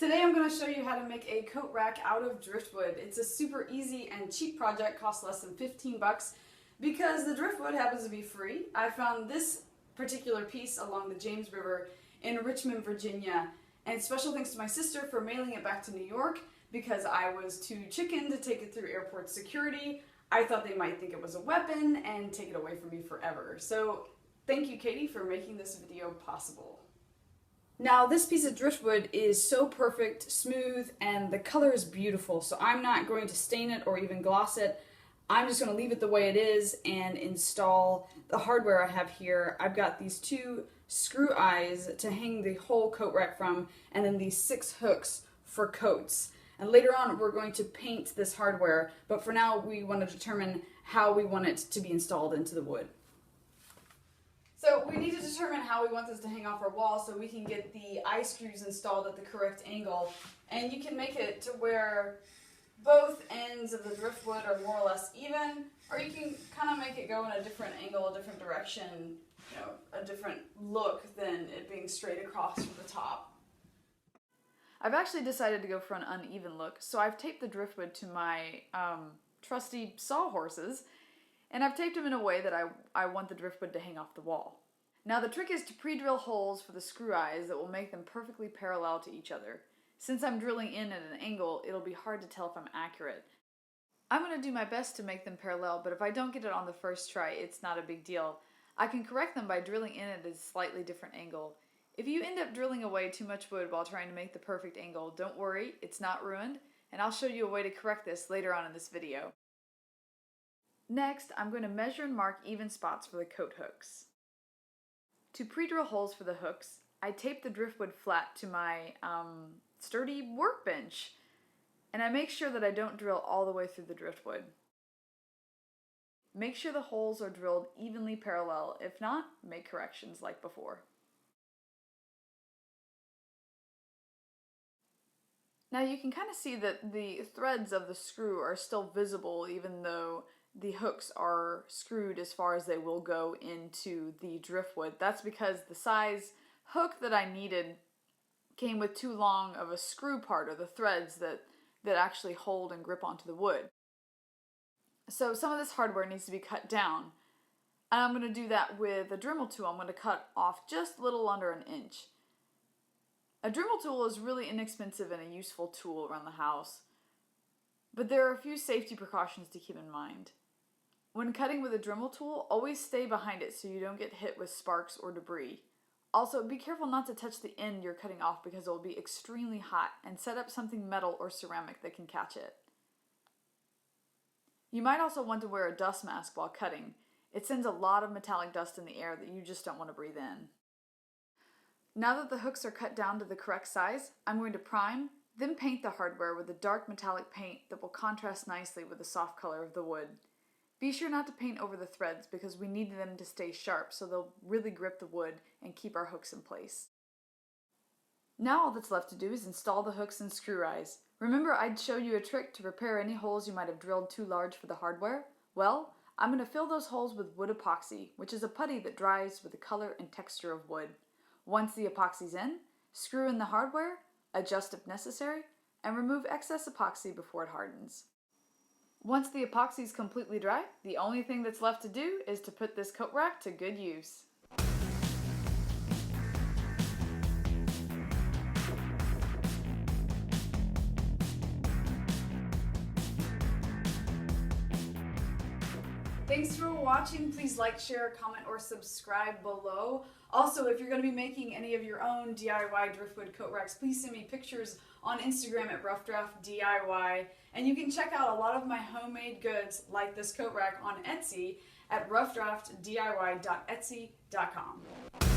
Today I'm going to show you how to make a coat rack out of driftwood. It's a super easy and cheap project, costs less than 15 bucks because the driftwood happens to be free. I found this particular piece along the James River in Richmond, Virginia, and special thanks to my sister for mailing it back to New York because I was too chicken to take it through airport security. I thought they might think it was a weapon and take it away from me forever. So thank you, Katie, for making this video possible. Now this piece of driftwood is so perfect, smooth, and the color is beautiful, so I'm not going to stain it or even gloss it. I'm just going to leave it the way it is and install the hardware I have here. I've got these 2 screw eyes to hang the whole coat rack from, and then these 6 hooks for coats. And later on we're going to paint this hardware, but for now we want to determine how we want it to be installed into the wood. So we need to determine how we want this to hang off our wall so we can get the eye screws installed at the correct angle. And you can make it to where both ends of the driftwood are more or less even, or you can kind of make it go in a different angle, a different direction, you know, a different look than it being straight across from the top. I've actually decided to go for an uneven look, so I've taped the driftwood to my trusty sawhorses, and I've taped them in a way that I want the driftwood to hang off the wall. Now the trick is to pre-drill holes for the screw eyes that will make them perfectly parallel to each other. Since I'm drilling in at an angle, it'll be hard to tell if I'm accurate. I'm going to do my best to make them parallel, but if I don't get it on the first try, it's not a big deal. I can correct them by drilling in at a slightly different angle. If you end up drilling away too much wood while trying to make the perfect angle, don't worry, it's not ruined, and I'll show you a way to correct this later on in this video. Next, I'm going to measure and mark even spots for the coat hooks. To pre-drill holes for the hooks, I tape the driftwood flat to my sturdy workbench, and I make sure that I don't drill all the way through the driftwood. Make sure the holes are drilled evenly parallel. If not, make corrections like before. Now you can kind of see that the threads of the screw are still visible even though the hooks are screwed as far as they will go into the driftwood. That's because the size hook that I needed came with too long of a screw part, or the threads that actually hold and grip onto the wood. So some of this hardware needs to be cut down, and I'm going to do that with a Dremel tool. I'm going to cut off just a little under an inch. A Dremel tool is really inexpensive and a useful tool around the house, but there are a few safety precautions to keep in mind. When cutting with a Dremel tool, always stay behind it so you don't get hit with sparks or debris. Also, be careful not to touch the end you're cutting off because it will be extremely hot, and set up something metal or ceramic that can catch it. You might also want to wear a dust mask while cutting. It sends a lot of metallic dust in the air that you just don't want to breathe in. Now that the hooks are cut down to the correct size, I'm going to prime, then paint the hardware with a dark metallic paint that will contrast nicely with the soft color of the wood. Be sure not to paint over the threads because we need them to stay sharp so they'll really grip the wood and keep our hooks in place. Now all that's left to do is install the hooks and screw eyes. Remember I'd show you a trick to repair any holes you might have drilled too large for the hardware? Well, I'm going to fill those holes with wood epoxy, which is a putty that dries with the color and texture of wood. Once the epoxy's in, screw in the hardware, adjust if necessary, and remove excess epoxy before it hardens. Once the epoxy is completely dry, the only thing that's left to do is to put this coat rack to good use. Thanks for watching. Please like, share, comment, or subscribe below. Also, if you're going to be making any of your own DIY driftwood coat racks, please send me pictures on Instagram at RoughDraftDIY. And you can check out a lot of my homemade goods like this coat rack on Etsy at RoughDraftDIY.etsy.com.